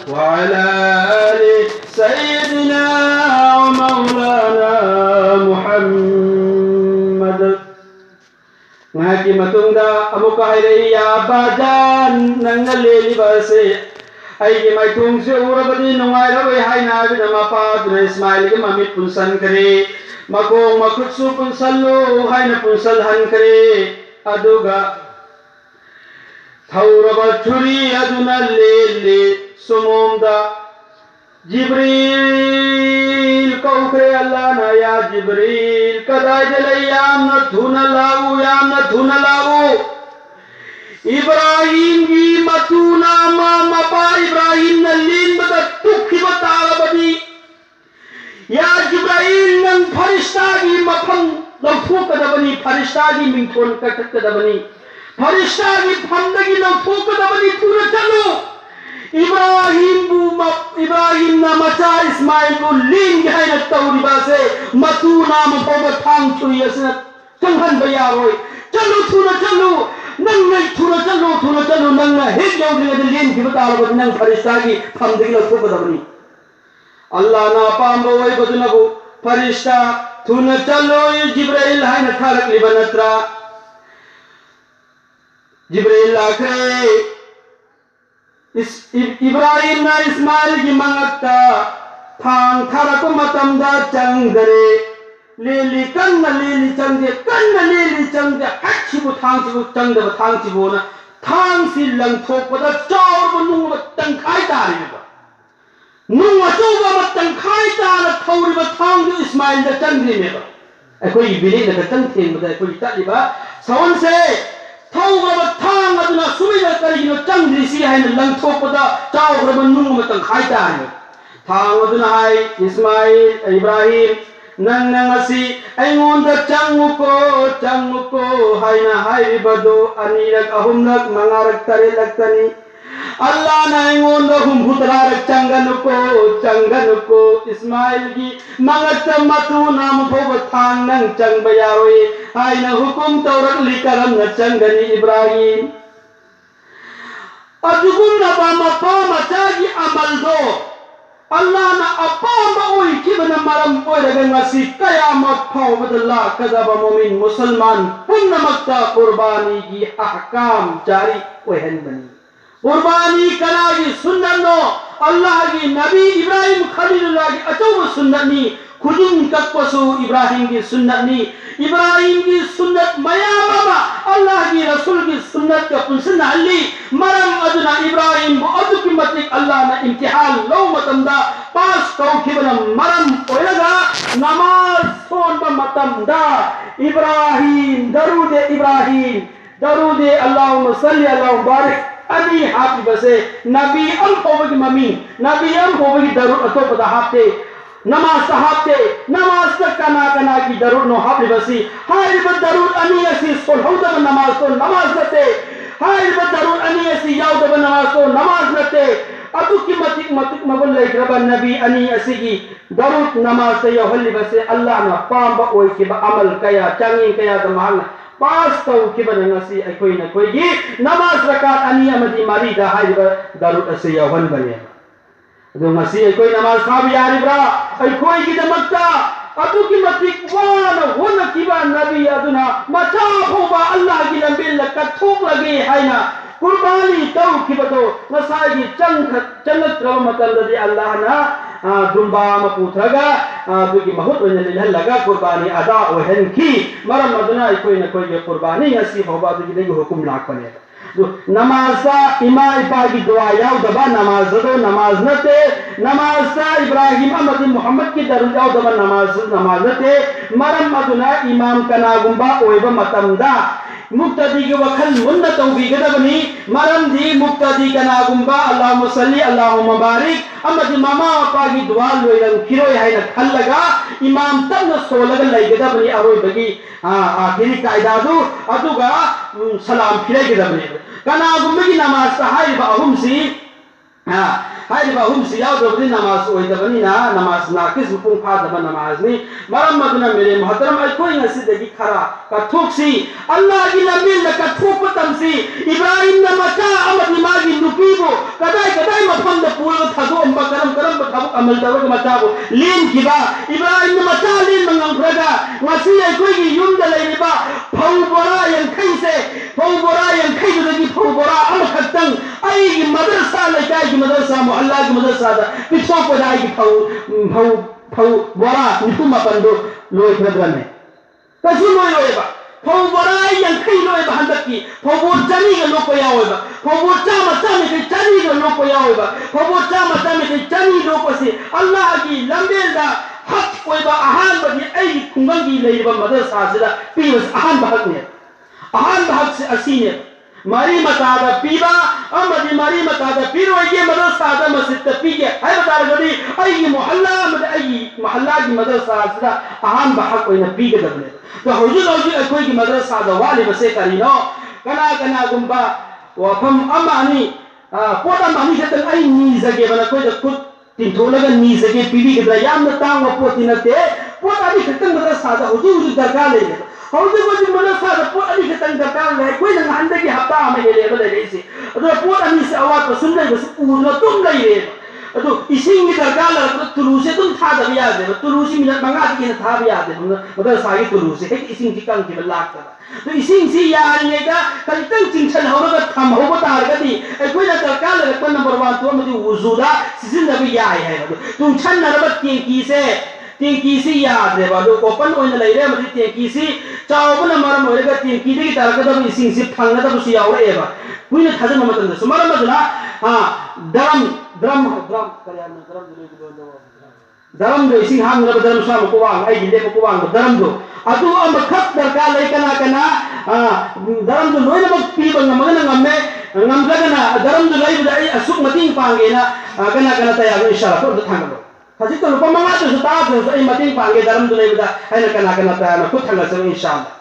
وعلى آل سيدنا ومولانا محمد ngaki matungda amuka hairaya bajan nangna leli base ai ki mai tung se urabadi nungai rabai haina bina mapa dre ismail ki mamit punsan kare magong makutsu punsallo haina punsal han kare aduga thauraba churi aduna leli sumumda जिब्रील कौकरे अल्लाह ना या जिब्रील कदाई जले याम न धुन लाऊ इब्राहिम की मतूना मा मपा इब्राहिम न लीन बता तुखी बताल बदी या जिब्राइल नंग फरिश्ता की मफम लौथू कदबनी फरिश्ता की मिंथोन कटक कदबनी फरिश्ता की फंदगी लौथू कदबनी पूरा चलो इब्राहिम ना मचा इस्माइल को लीन गए न तौरी बासे मतू नाम फोब थांग चुई असना चंगन भैया होय चलो थुना चलो नंग नहीं थुना चलो नंग हिट जाओ दिले लीन की बता लो नंग फरिश्ता की हम दिलो तो बदबनी अल्लाह ना पाम होय बदनबो फरिश्ता थुना चलो जिब्राइल है न थारक लिबनत्रा जिब्राइल आखरे इब्राहिम ना इस्माइल की मंगता थांग थारा को मतमदा चंगरे लेली चंगे हच्छी बु थांग चिबु ना थांग सी लंग थोक पदा चौर बनु मतंग खाई तारी बा नुंग अचोबा मतंग खाई तारा थौरी बा थांग जो इस्माइल दा चंगरी में बा कोई बिली दा चंग थेन बदा कोई ताली बा सवन से थौगरब थांग अदुना सुमिदा करिगिनो चंगरिसी हाइन लंगथोपदा चावगरब नुंग मतंग खाइता हाइन थांग अदुना हाय इस्माइल इब्राहिम नंग नंगसी ऐंगोंदा चंगुको हाइना हाइरिबदो अनिरक अहुमरक मंगारक तरेलक तनी अल्लाह ना ऐंगोंदा हुमभुतरारक चंगनुको इस्माइल की मंगत मतु नाम फोब थांग नंग चंग बयारोए हाइना हुकुम तौरक लिकरम न चंगनी इब्राहिम अजुगुम न बामा मचागी अमल दो अल्लाह ना अपामा ओई किबना मरम ओइरगन ngasi कयामत फावबदल्ला कदबा मोमिन मुसलमान पुन्नमक्ता कुर्बानी की अहकाम जारी ओहन बनी कुर्बानी करा की सुन्नत नो अल्लाह की नबी इब्राहिम खलीलुल्लाह की अचौब सुन्नत नी खुजुन कपसु इब्राहिम की सुन्नत नी इब्राहिम की सुन्नत मयामा अल्लाह की रसूल की सुन्नत का पुंसन अली मरम अदना इब्राहिम बो अदु की मतिक अल्लाह ना इम्तिहान लो मतमदा पास कौखिबना मरम ओयगा नमाज सोन ब मतमदा इब्राहिम दरूदे अल्लाहुम्मा सल्ली अला बारिक अली हाफि बसे नबी अम होबगी ममी नबी अम होबगी दरूद अतो पदा हाफते नमाज कना की दरूद नो हाफि बसी हाय ब दरूद अनी असी सोलहौदा नमाज तो नमाज नते हाय ब दरूद अनी असी याउदा नमाज तो नमाज नते अदु की मतिक मगुल लेखरब नबी अनी असी की दरूद नमाज से यहल्ली बसे अल्लाह ना पाम ब ओय की ब अमल कया चंगी कया द महल पास तो की बनसी अखोई न कोई की नमाज रकात अनी अमदी मारी दा हाय ब दरूद असे यहन बने अदु मसी कोई नमाज खाब यारिब्रा अखोई की दमक्ता अदु की मतिक वान होन की बा नबी अदुना मचा होबा अल्लाह की लंबिल कथोक लगे हायना कुर्बानी तो की बतो मसाई की चंगत रव मतलदी अल्लाह ना दुंबा मपुथरगा दुगी बहुत वने लगा कुर्बानी अदा ओहन की मरम मदना कोई न कोई कुर्बानी हसी होबा दुगी देगी हुकुम लाख बने नमाज इमा इपा की दुआ याव दबा नमाज दो नमाज नते नमाज इब्राहिम अमदी मोहम्मद की दरुद याव दबा नमाज नते मरम मदना इमाम कना गुंबा ओइबा मतमदा मुक्तदी के वखल मुन्न तौबीगदबनी मरम दी मुक्तदी कना गुंबा अल्लाहुम्मा सल्ली अल्लाहुम्मा बारिक अमदी मामा अपा की दुआ लोइरन खिरोय हाइना खल्लगा इमाम तन सोलग लैगदबनी अरोइबगी आखिरी कायदादु अदुगा सलाम खिरैगदबनी कना गुंबगी नमाज हाइबा अहुमसी हाइरिबा हुमसि यावदबनि नमाज ओइदबनिना नमाज नाकिस पुंग फादबा नमाजनि मरम मदुना मेरे मोहतरम अखोइ ngasiदगी खरा कथोक्सी अल्लाह की नबील कथोप तमसी इब्राहिम न मचा अमदि मागी नुपीबो कदाई कदाई मफम द पूल थगो अम्बा करम करम थगो अमल दव मचाबो लीन किबा इब्राहिम न मचा लीन मंगम फ्रगा ngasi अखोइ की युम द लेरिबा फौ बोरा यंखै से फौ बोरा यंखै दगी फौ बोरा अम खतंग आई की मदरसा लकाई की मदरसा मोहल्ला की मदरसा दा पिछो पदाई की फौ बोरा निपु मपंदो लोय फ्रद्रने कछु लोय लोयबा फौ बोरा यंखै लोयबा हंदकी फौ बोर जनी के लोको यावबा फौ बोर चामा चामी के जनी के लोको यावबा फौ बोर चामा चामी के जनी लोको से अल्लाह की लंबेदा हक कोइबा अहान बदी आई खुंगंगी लेबा मदरसा सिदा पीवस अहान बहक से असीने मरी मतादा पीबा अमदी मरी मतादा पीरो ये मदरसा दा मस्जिद पीगे है बता गदी आई मोहल्ला मद आई मोहल्ला की मदरसा सिदा अहान बहक कोइना पीगे दबले तो हुजूर कोई की मदरसा दा वाले बसे करिनो कना कना गुंबा वफम अमानी पोटा मानी से तन आई नी जगे बना कोई खुद तिंथोलगा नी जगे पीबी के याम न तांग पोती नते पोटा दी खतन मदरसा दा हुजूर दरकार ले हौजे वजि मदरसा दा पोट अली खतन दरकार ले कोई न हंदे की हफ्ता में ले लेसी अदो पोट अली से आवाज तो सुन ले बस पूरा तुम ले ले अदो इसिंग की दरकार ला तुलुसे तुम था दब याद है तुलुसी मिनट मंगा की न था भी याद है मदरसा की तुलुसे है इसिंग की कंग की लाख तो इसिंग सी यारिंगे का कलतन चिंचन होगा थम होगा तारगदी कोई ना दरकार ला को नंबर 1 तो मुझे वजूदा सीजन दबी याय है तुम छन नरबत टेंकी से याद है बालो ओपन ओइन लेरे मदि टेंकी से चावबन मरम होरेगा टेंकी दि तारगदब इसिंग से फंगदब से यावरेबा कुइना थाजन मतन सुमरम मदना ड्रम दो इसिंग हाम रब दरम सा को वांग आई गिले को वांग दरम दो अदु अम खत दरकार ले कना दरम दो लोइन मक पी बंग मगन ngame ngamjagana daram du lai budai asuk mating pange na kana taya go inshallah to thangalo khajit to lupa manga to ta do ai mating pange daram du lai buda ai kana taya na ko thanga se inshallah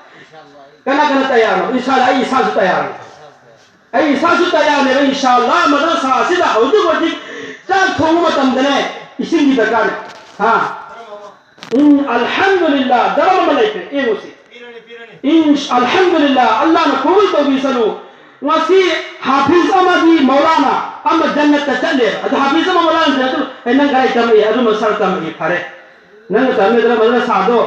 kana taya na inshallah ai sa su taya ne inshallah madrasa sida hudu wadi ta thong matam dane isin di dakar ha alhamdulillah daram malaike e musi alhamdulillah allah na kubul tawbisanu wasi hafiz amadi maulana amma jannat challe adu hafiz maulana jatu enang garai tamai adu masal tamai phare nang tamai dra madrasa do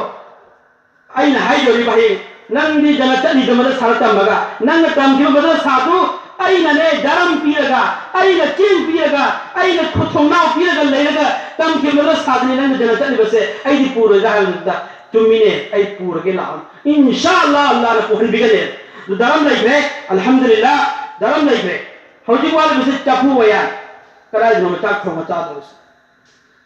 aina hai jori bahi nang di jannat chali do madrasa tamaga nang tam ki madrasa do aina ne daram piraga aina chin piraga aina khothongnau piraga leiraga tam ki madrasa ni nang jannat chali base ai di pura jahal da tumine ai pura ke la inshallah allah na puhan bigale daram laigre alhamdulillah daram laigre hauji wal bise chapu wayan karai no ta khoma cha do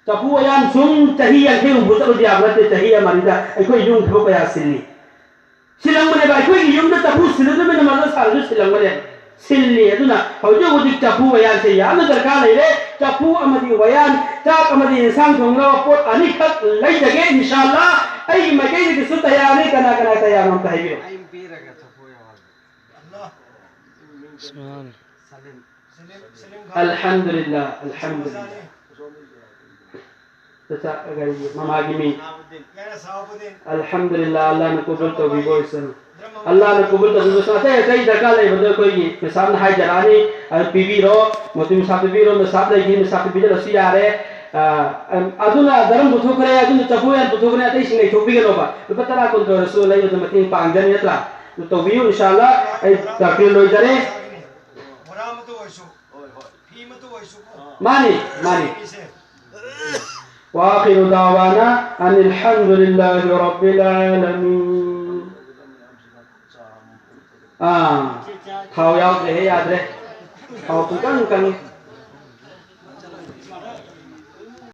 chapu wayan sum tahiya ke bu ta dia brate tahiya marida ai koi yung thok ya silang mane ba koi yung da chapu silu me na sa ju silang mane silli aduna hauji wudi chapu wayan se ya na darkar laire chapu amadi wayan cha amadi insang thongna pot ani khat lai jage inshallah ai magai ki su tayari kana tayar nam tahiyo alhamdulillah tata agari mamagimi alhamdulillah allah ne kubul to bi boysen allah ne kubul to bi sate kai dakal ai bado koi ki misal hai jarani pv ro motim sate bi ro misal dai ki misal bi jala si are aduna daram butho kare aduna chapu yan butho kare atai singai thopi ga no ba patara kon to rasul lai to matin pangjan yatra to bi inshallah ai takir loi jare ماني وآخر دعوانا أن الحمد لله رب العالمين thao yao để ya đấy thao cũng căng